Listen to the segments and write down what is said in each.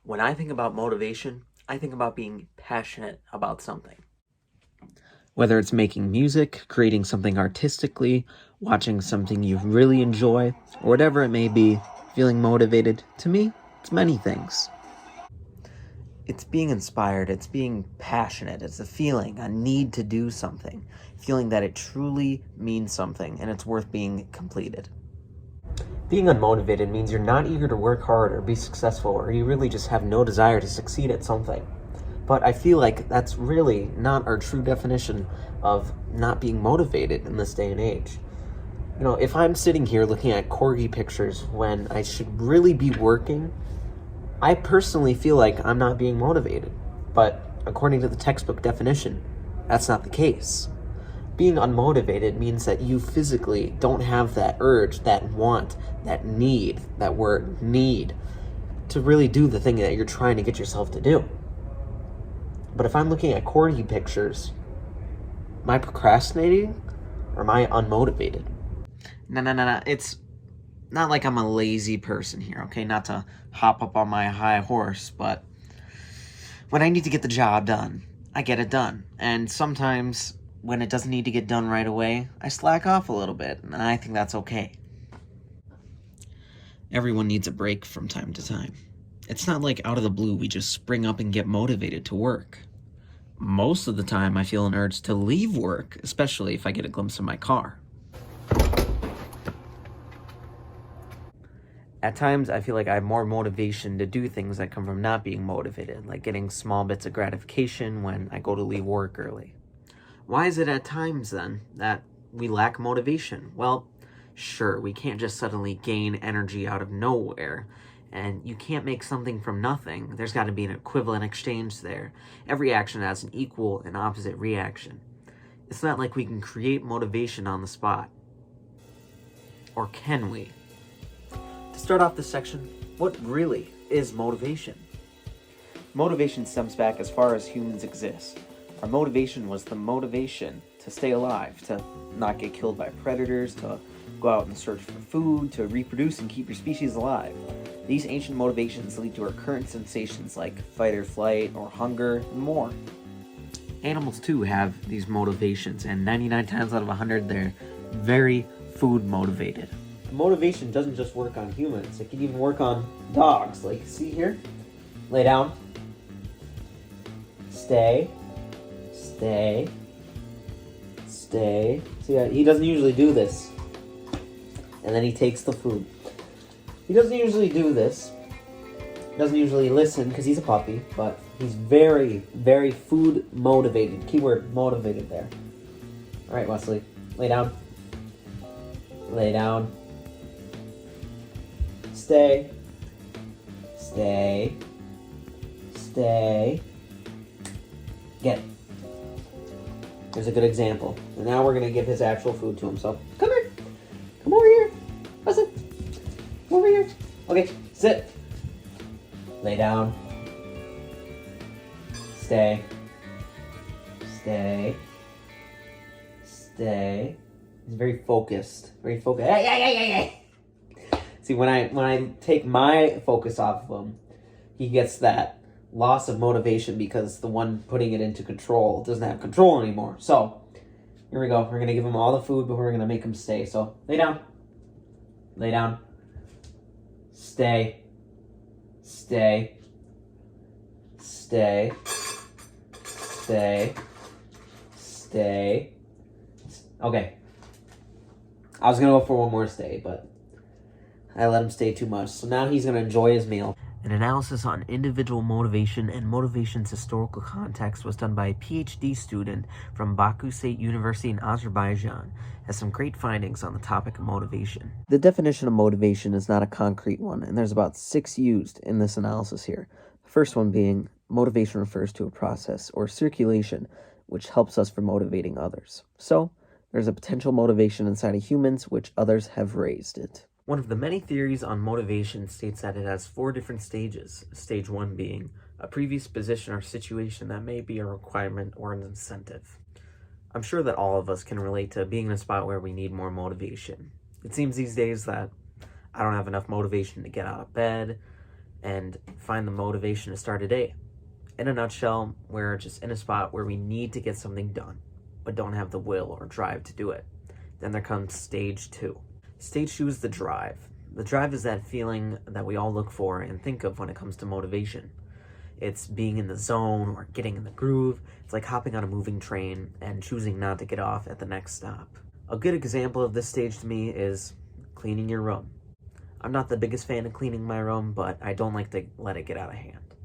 When I think about motivation, I think about being passionate about something. Whether it's making music, creating something artistically, watching something you really enjoy, or whatever it may be, feeling motivated, to me, it's many things. It's being inspired, it's being passionate, it's a feeling, a need to do something, feeling that it truly means something and it's worth being completed. Being unmotivated means you're not eager to work hard or be successful, or you really just have no desire to succeed at something. But I feel like that's really not our true definition of not being motivated in this day and age. You know, if I'm sitting here looking at corgi pictures when I should really be working, I personally feel like I'm not being motivated. But according to the textbook definition, that's not the case. Being unmotivated means that you physically don't have that urge, that want, that need, that word need, to really do the thing that you're trying to get yourself to do. But if I'm looking at corgi pictures, am I procrastinating or am I unmotivated? No. It's not like I'm a lazy person here, okay? Not to hop up on my high horse, but when I need to get the job done, I get it done. And sometimes when it doesn't need to get done right away, I slack off a little bit, and I think that's okay. Everyone needs a break from time to time. It's not like out of the blue we just spring up and get motivated to work. Most of the time I feel an urge to leave work, especially if I get a glimpse of my car. At times I feel like I have more motivation to do things that come from not being motivated, like getting small bits of gratification when I go to leave work early. Why is it at times, then, that we lack motivation? Well, sure, we can't just suddenly gain energy out of nowhere, and you can't make something from nothing. There's got to be an equivalent exchange there. Every action has an equal and opposite reaction. It's not like we can create motivation on the spot. Or can we? To start off this section, what really is motivation? Motivation stems back as far as humans exist. Our motivation was the motivation to stay alive, to not get killed by predators, to go out and search for food, to reproduce and keep your species alive. These ancient motivations lead to our current sensations like fight or flight, or hunger, and more. Animals too have these motivations, and 99 times out of 100 they're very food motivated. Motivation doesn't just work on humans, it can even work on dogs. Like, see here? Lay down. Stay. Stay. Stay. See, he doesn't usually do this. And then he takes the food. He doesn't usually do this. He doesn't usually listen because he's a puppy, but he's very, very food motivated. Keyword motivated there. Alright, Wesley. Lay down. Lay down. Stay. Stay. Stay. Get it. There's a good example. And now we're going to give his actual food to him. So, come here. Come over here. Listen. Come over here. Okay, sit. Lay down. Stay. Stay. Stay. He's very focused. Very focused. Hey. See, when I take my focus off of him, he gets that loss of motivation because the one putting it into control doesn't have control anymore. So, here we go. We're going to give him all the food, but we're going to make him stay. So, lay down. Lay down. Stay. Stay. Stay. Stay. Stay. Okay. I was going to go for one more stay, but I let him stay too much. So now he's going to enjoy his meal. An analysis on individual motivation and motivation's historical context was done by a PhD student from Baku State University in Azerbaijan, has some great findings on the topic of motivation. The definition of motivation is not a concrete one, and there's about 6 used in this analysis here. The first one being, motivation refers to a process or circulation which helps us for motivating others. So, there's a potential motivation inside of humans which others have raised it. One of the many theories on motivation states that it has 4 different stages. Stage 1 being a previous position or situation that may be a requirement or an incentive. I'm sure that all of us can relate to being in a spot where we need more motivation. It seems these days that I don't have enough motivation to get out of bed, and find the motivation to start a day. In a nutshell, we're just in a spot where we need to get something done, but don't have the will or drive to do it. Then there comes stage 2. Stage 2 is the drive. The drive is that feeling that we all look for and think of when it comes to motivation. It's being in the zone or getting in the groove. It's like hopping on a moving train and choosing not to get off at the next stop. A good example of this stage to me is cleaning your room. I'm not the biggest fan of cleaning my room, but I don't like to let it get out of hand.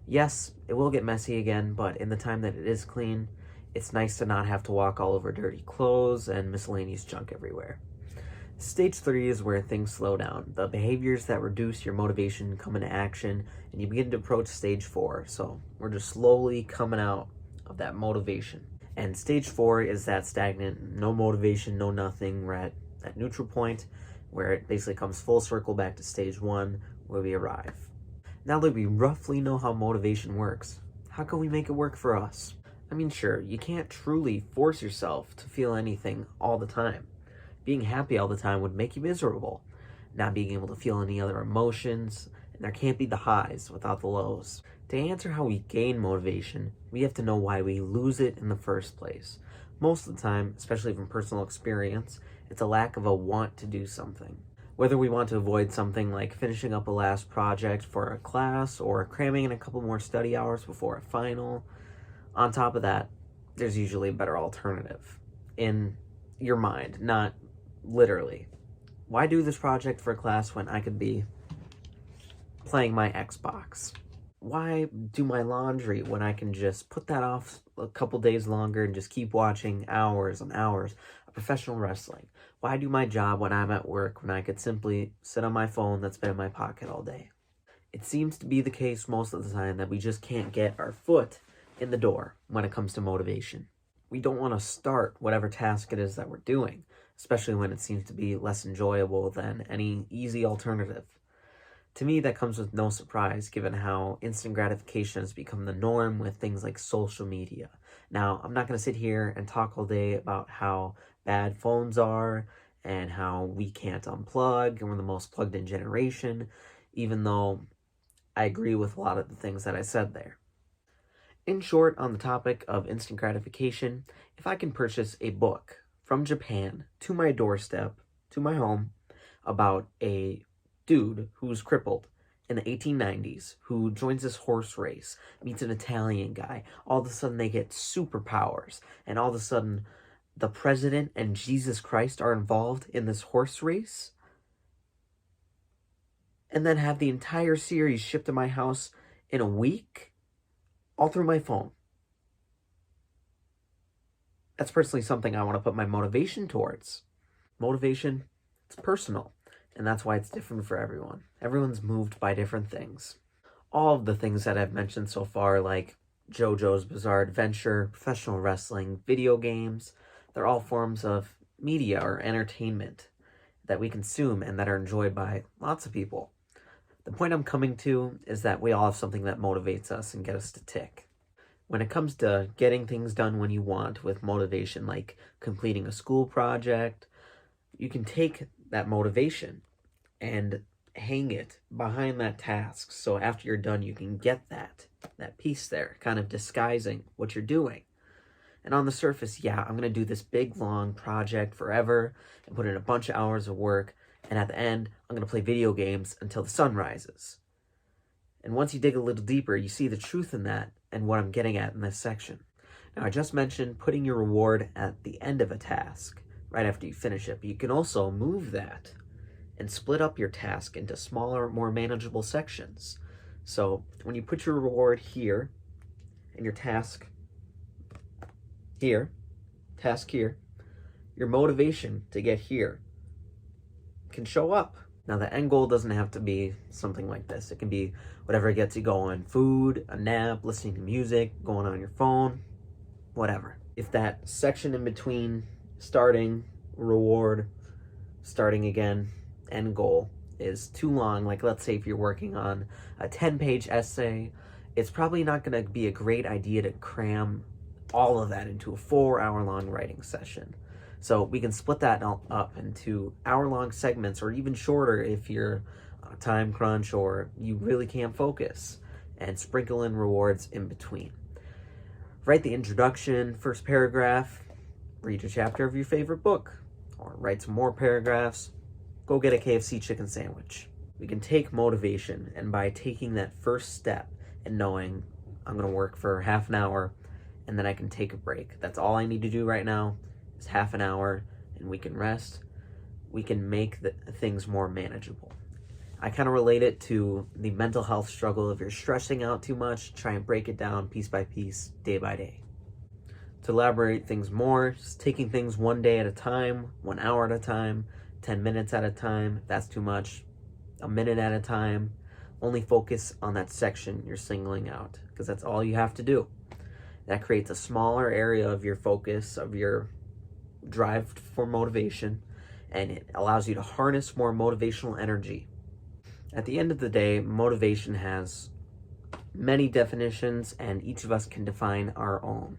Yes, it will get messy again, but in the time that it is clean, it's nice to not have to walk all over dirty clothes and miscellaneous junk everywhere. Stage 3 is where things slow down. The behaviors that reduce your motivation come into action, and you begin to approach stage 4. So we're just slowly coming out of that motivation. And stage 4 is that stagnant, no motivation, no nothing. We're at that neutral point where it basically comes full circle back to stage 1, where we arrive. Now that we roughly know how motivation works, how can we make it work for us? I mean, sure, you can't truly force yourself to feel anything all the time. Being happy all the time would make you miserable. Not being able to feel any other emotions, and there can't be the highs without the lows. To answer how we gain motivation, we have to know why we lose it in the first place. Most of the time, especially from personal experience, it's a lack of a want to do something. Whether we want to avoid something like finishing up a last project for a class or cramming in a couple more study hours before a final, on top of that, there's usually a better alternative. In your mind, not literally. Why do this project for a class when I could be playing my Xbox? Why do my laundry when I can just put that off a couple days longer and just keep watching hours and hours of professional wrestling? Why do my job when I'm at work when I could simply sit on my phone that's been in my pocket all day? It seems to be the case most of the time that we just can't get our foot in the door when it comes to motivation. We don't want to start whatever task it is that we're doing, especially when it seems to be less enjoyable than any easy alternative. To me, that comes with no surprise, given how instant gratification has become the norm with things like social media. Now, I'm not going to sit here and talk all day about how bad phones are and how we can't unplug and we're the most plugged in generation, even though I agree with a lot of the things that I said there. In short, on the topic of instant gratification, if I can purchase a book from Japan to my doorstep, to my home, about a dude who's crippled in the 1890s who joins this horse race, meets an Italian guy, all of a sudden they get superpowers, and all of a sudden the president and Jesus Christ are involved in this horse race, and then have the entire series shipped to my house in a week, all through my phone. That's personally something I want to put my motivation towards. Motivation, it's personal, and that's why it's different for everyone. Everyone's moved by different things. All of the things that I've mentioned so far, like JoJo's Bizarre Adventure, professional wrestling, video games, they're all forms of media or entertainment that we consume and that are enjoyed by lots of people. The point I'm coming to is that we all have something that motivates us and get us to tick. When it comes to getting things done when you want with motivation, like completing a school project, you can take that motivation and hang it behind that task. So after you're done, you can get that piece there, kind of disguising what you're doing. And on the surface, yeah, I'm going to do this big, long project forever and put in a bunch of hours of work. And at the end, I'm going to play video games until the sun rises. And once you dig a little deeper, you see the truth in that and what I'm getting at in this section. Now, I just mentioned putting your reward at the end of a task, right after you finish it. But you can also move that and split up your task into smaller, more manageable sections. So when you put your reward here and your task here, your motivation to get here can show up. Now, the end goal doesn't have to be something like this. It can be whatever gets you going. Food, a nap, listening to music, going on your phone, whatever. If that section in between starting, reward, starting again, end goal is too long, like let's say if you're working on a 10-page essay, it's probably not going to be a great idea to cram all of that into a 4-hour-long writing session. So we can split that up into hour-long segments, or even shorter if you're on a time crunch or you really can't focus, and sprinkle in rewards in between. Write the introduction, first paragraph, read a chapter of your favorite book, or write some more paragraphs, go get a KFC chicken sandwich. We can take motivation, and by taking that first step and knowing I'm going to work for half an hour and then I can take a break. That's all I need to do right now is half an hour and we can rest. We can make things more manageable. I kind of relate it to the mental health struggle. If you're stressing out too much, try and break it down piece by piece, day by day. To elaborate things more, just taking things one day at a time, 1 hour at a time, 10 minutes at a time. If that's too much, a minute at a time. Only focus on that section you're singling out, because that's all you have to do. That creates a smaller area of your focus, of your drive for motivation, and it allows you to harness more motivational energy. At the end of the day, motivation has many definitions, and each of us can define our own.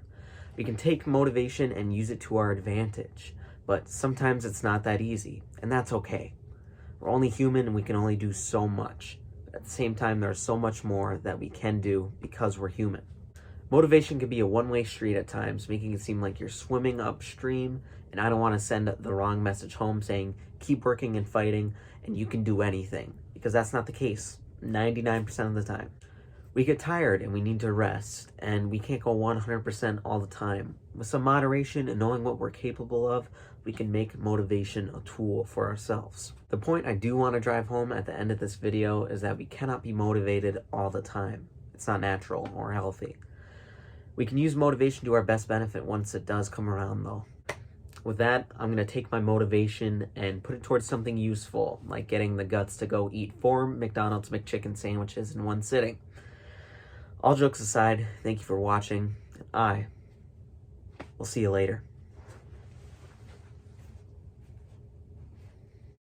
We can take motivation and use it to our advantage, but sometimes it's not that easy, and that's okay. We're only human and we can only do so much. But at the same time, there's so much more that we can do because we're human. Motivation can be a one-way street at times, making it seem like you're swimming upstream, and I don't want to send the wrong message home saying, keep working and fighting, and you can do anything, because that's not the case 99% of the time. We get tired and we need to rest, and we can't go 100% all the time. With some moderation and knowing what we're capable of, we can make motivation a tool for ourselves. The point I do want to drive home at the end of this video is that we cannot be motivated all the time. It's not natural or healthy. We can use motivation to our best benefit once it does come around, though. With that, I'm going to take my motivation and put it towards something useful, like getting the guts to go eat 4 McDonald's McChicken sandwiches in one sitting. All jokes aside, thank you for watching. I will see you later.